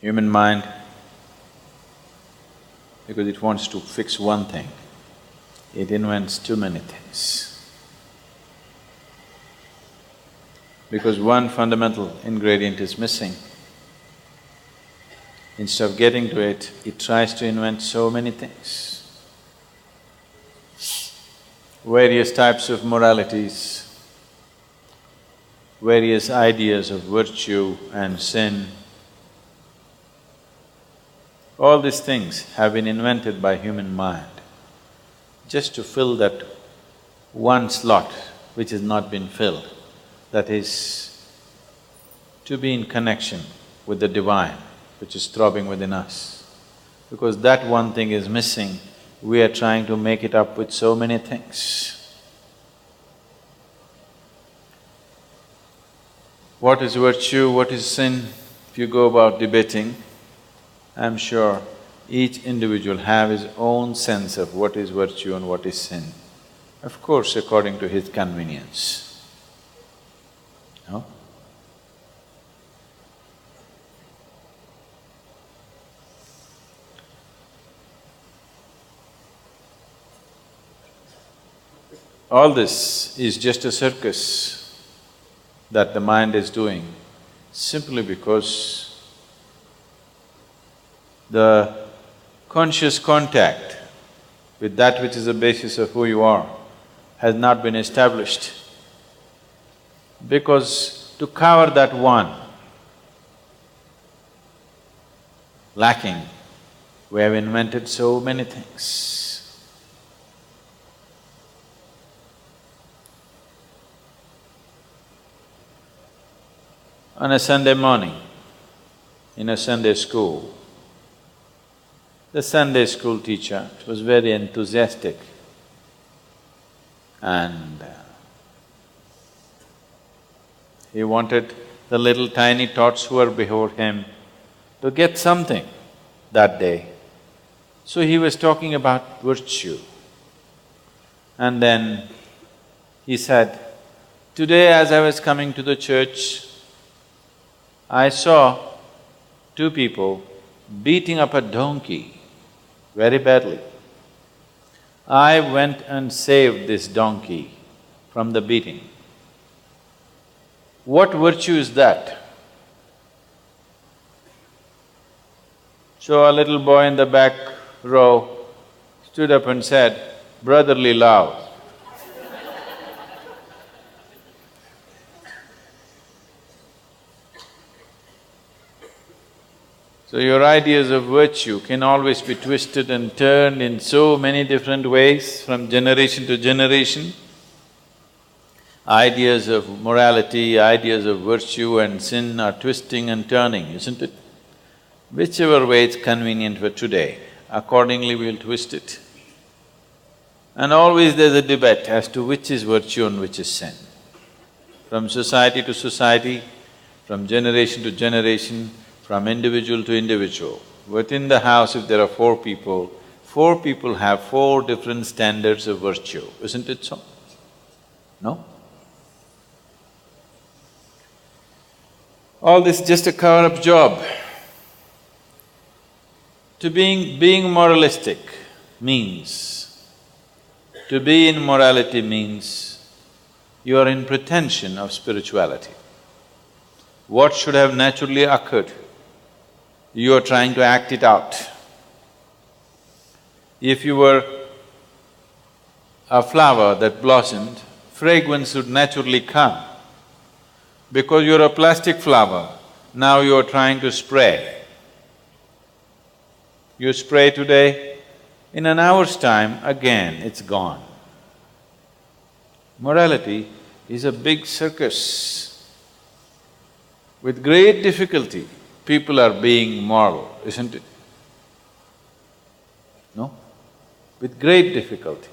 Human mind, because it wants to fix one thing, it invents too many things. Because one fundamental ingredient is missing. Instead of getting to it, it tries to invent so many things. Various types of moralities, various ideas of virtue and sin. All these things have been invented by human mind just to fill that one slot which has not been filled, that is, to be in connection with the divine which is throbbing within us. Because that one thing is missing, we are trying to make it up with so many things. What is virtue, what is sin? If you go about debating, I'm sure each individual have his own sense of what is virtue and what is sin. Of course, according to his convenience. No? All this is just a circus that the mind is doing simply because the conscious contact with that which is the basis of who you are has not been established. Because to cover that one lacking, we have invented so many things. On a Sunday morning, in a Sunday school, the Sunday school teacher was very enthusiastic and he wanted the little tiny tots who were before him to get something that day. So he was talking about virtue. And then he said, "Today as I was coming to the church, I saw two people beating up a donkey very badly. I went and saved this donkey from the beating. What virtue is that?" So a little boy in the back row stood up and said, "Brotherly love." So your ideas of virtue can always be twisted and turned in so many different ways from generation to generation. Ideas of morality, ideas of virtue and sin are twisting and turning, isn't it? Whichever way it's convenient for today, accordingly we'll twist it. And always there's a debate as to which is virtue and which is sin. From society to society, from generation to generation, from individual to individual. Within the house, if there are four people have four different standards of virtue, isn't it so? No? All this is just a cover-up job. Being moralistic means, to be in morality means you are in pretension of spirituality. What should have naturally occurred, you are trying to act it out. If you were a flower that blossomed, fragrance would naturally come. Because you're a plastic flower, now you're trying to spray. You spray today, in an hour's time, again it's gone. Morality is a big circus. With great difficulty, people are being moral, isn't it? No? With great difficulty.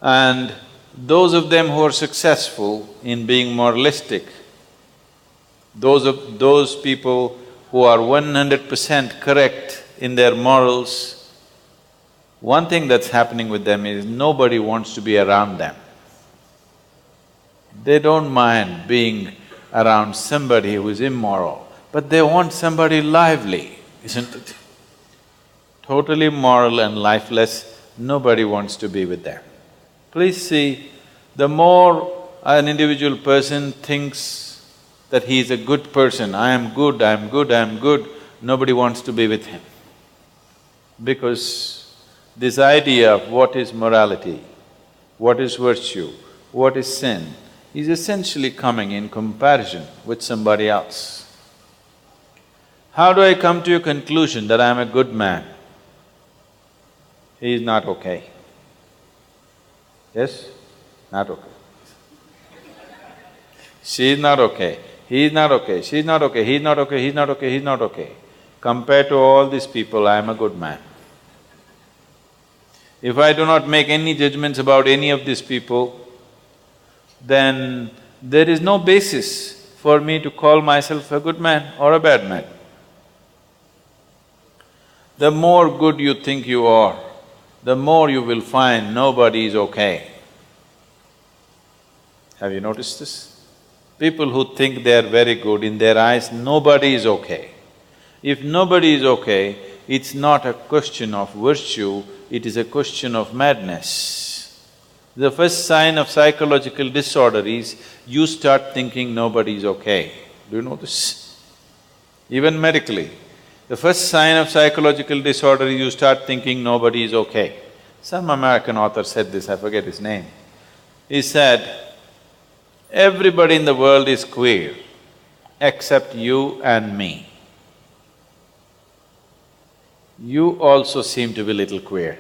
And those of them who are successful in being moralistic, those people who are 100% correct in their morals, one thing that's happening with them is nobody wants to be around them. They don't mind being around somebody who is immoral, but they want somebody lively, isn't it? Totally moral and lifeless, nobody wants to be with them. Please see, the more an individual person thinks that he is a good person, I am good, I am good, I am good, nobody wants to be with him. Because this idea of what is morality, what is virtue, what is sin, is essentially coming in comparison with somebody else. How do I come to a conclusion that I am a good man? He is not okay. Yes? Not okay. She is not okay, he is not okay, she is not okay, he is not okay, he is not okay, he is not okay. Compared to all these people, I am a good man. If I do not make any judgments about any of these people, then there is no basis for me to call myself a good man or a bad man. The more good you think you are, the more you will find nobody is okay. Have you noticed this? People who think they are very good, in their eyes nobody is okay. If nobody is okay, it's not a question of virtue, it is a question of madness. The first sign of psychological disorder is you start thinking nobody is okay. Do you know this? Even medically, the first sign of psychological disorder is you start thinking nobody is okay. Some American author said this, I forget his name. He said, everybody in the world is queer except you and me. You also seem to be little queer.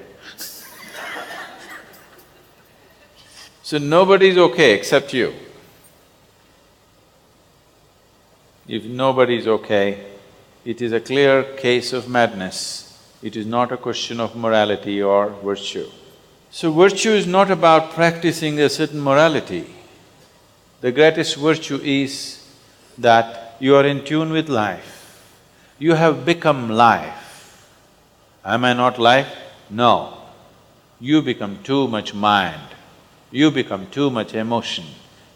So nobody is okay except you. If nobody is okay, it is a clear case of madness. It is not a question of morality or virtue. So virtue is not about practicing a certain morality. The greatest virtue is that you are in tune with life. You have become life. Am I not life? No. You become too much mind, you become too much emotion,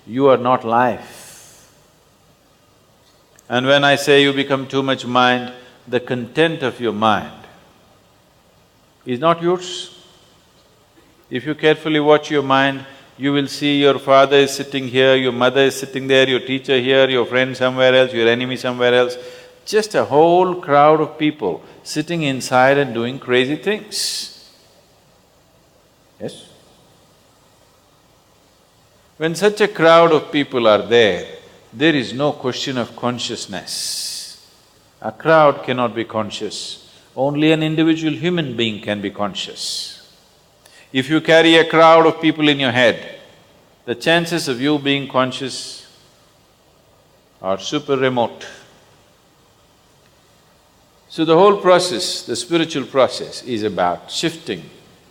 you are not life. And when I say you become too much mind, the content of your mind is not yours. If you carefully watch your mind, you will see your father is sitting here, your mother is sitting there, your teacher here, your friend somewhere else, your enemy somewhere else. Just a whole crowd of people sitting inside and doing crazy things. Yes? When such a crowd of people are there is no question of consciousness. A crowd cannot be conscious, only an individual human being can be conscious. If you carry a crowd of people in your head, the chances of you being conscious are super remote. So the whole process, the spiritual process, is about shifting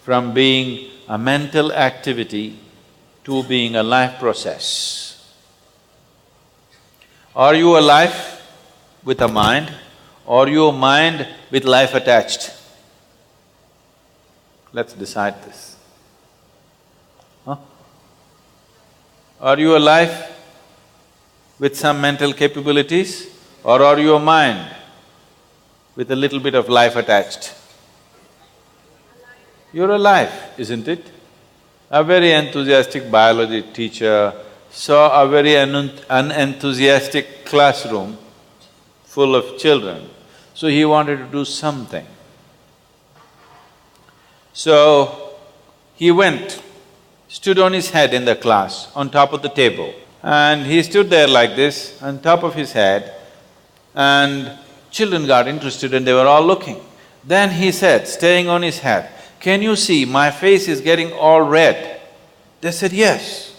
from being a mental activity to being a life process. Are you a life with a mind, or you a mind with life attached? Let's decide this. Huh? Are you a life with some mental capabilities, or are you a mind with a little bit of life attached? You're alive, isn't it? A very enthusiastic biology teacher saw a very unenthusiastic classroom full of children, so he wanted to do something. So, he went, stood on his head in the class, on top of the table, and he stood there like this, on top of his head, and children got interested and they were all looking. Then he said, staying on his head, "Can you see my face is getting all red?" They said, "Yes."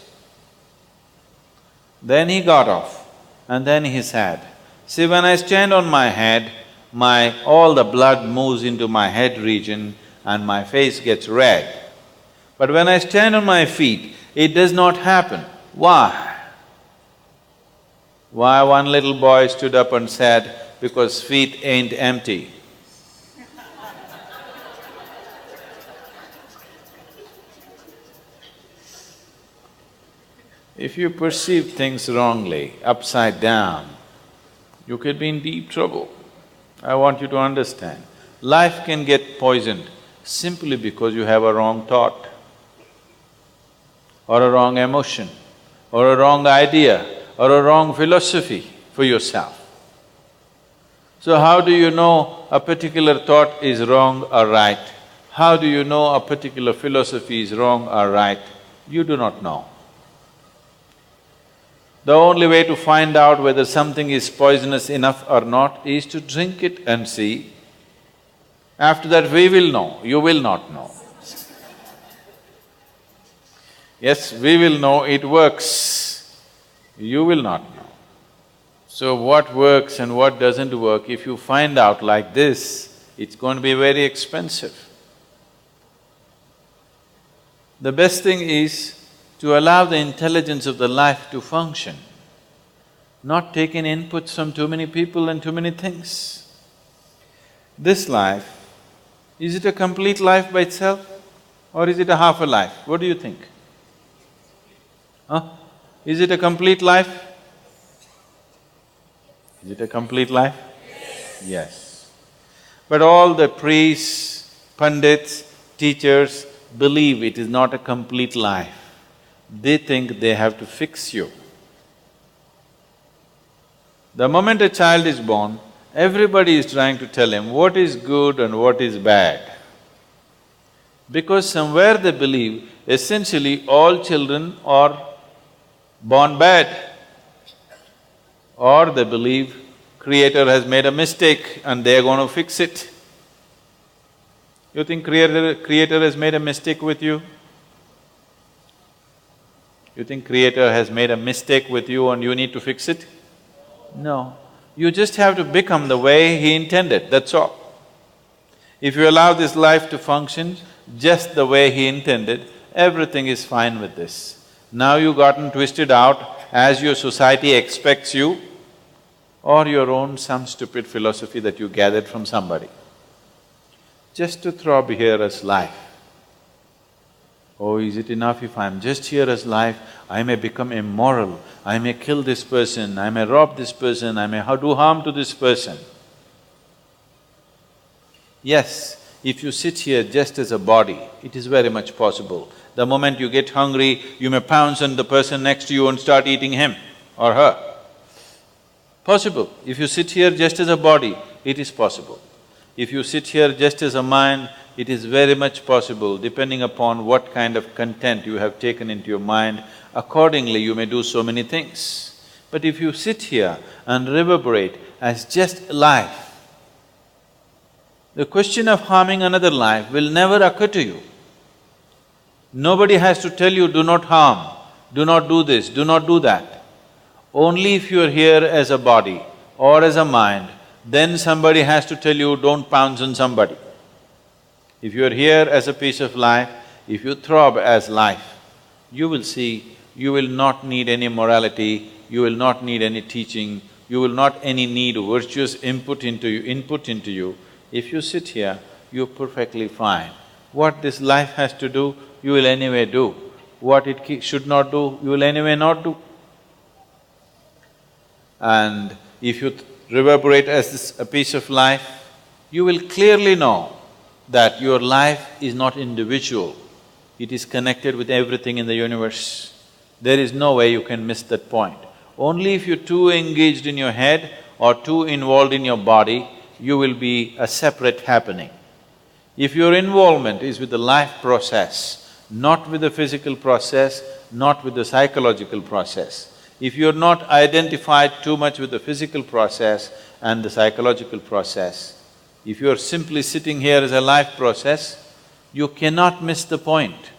Then he got off and then he said, "See, when I stand on my head, all the blood moves into my head region and my face gets red. But when I stand on my feet, it does not happen. Why?" Why? One little boy stood up and said, "Because feet ain't empty." If you perceive things wrongly, upside down, you could be in deep trouble. I want you to understand, life can get poisoned simply because you have a wrong thought, or a wrong emotion, or a wrong idea, or a wrong philosophy for yourself. So how do you know a particular thought is wrong or right? How do you know a particular philosophy is wrong or right? You do not know. The only way to find out whether something is poisonous enough or not is to drink it and see. After that we will know, you will not know. Yes, we will know it works, you will not know. So what works and what doesn't work, if you find out like this, it's going to be very expensive. The best thing is to allow the intelligence of the life to function, not take in inputs from too many people and too many things. This life, is it a complete life by itself or is it a half a life? What do you think? Huh? Is it a complete life? Is it a complete life? Yes. But all the priests, pundits, teachers believe it is not a complete life. They think they have to fix you. The moment a child is born, everybody is trying to tell him what is good and what is bad. Because somewhere they believe essentially all children are born bad. Or they believe Creator has made a mistake and they are going to fix it. You think Creator has made a mistake with you? You think Creator has made a mistake with you and you need to fix it? No. You just have to become the way He intended, that's all. If you allow this life to function just the way He intended, everything is fine with this. Now you've gotten twisted out as your society expects you, or your own some stupid philosophy that you gathered from somebody. Just to throb here as life. Oh, is it enough if I'm just here as life, I may become immoral, I may kill this person, I may rob this person, I may do harm to this person. Yes, if you sit here just as a body, it is very much possible. The moment you get hungry, you may pounce on the person next to you and start eating him or her. Possible. If you sit here just as a body, it is possible. If you sit here just as a mind, it is very much possible, depending upon what kind of content you have taken into your mind, accordingly you may do so many things. But if you sit here and reverberate as just life, the question of harming another life will never occur to you. Nobody has to tell you, do not harm, do not do this, do not do that. Only if you're here as a body or as a mind, then somebody has to tell you, don't pounce on somebody. If you're here as a piece of life, if you throb as life, you will see, you will not need any morality, you will not need any teaching, you will not need virtuous input into you. If you sit here, you're perfectly fine. What this life has to do, you will anyway do. What it should not do, you will anyway not do. And if you reverberate as a piece of life, you will clearly know that your life is not individual, it is connected with everything in the universe. There is no way you can miss that point. Only if you're too engaged in your head or too involved in your body, you will be a separate happening. If your involvement is with the life process, not with the physical process, not with the psychological process, if you're not identified too much with the physical process and the psychological process, if you're simply sitting here as a life process, you cannot miss the point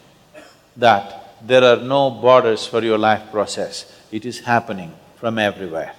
that there are no borders for your life process. It is happening from everywhere.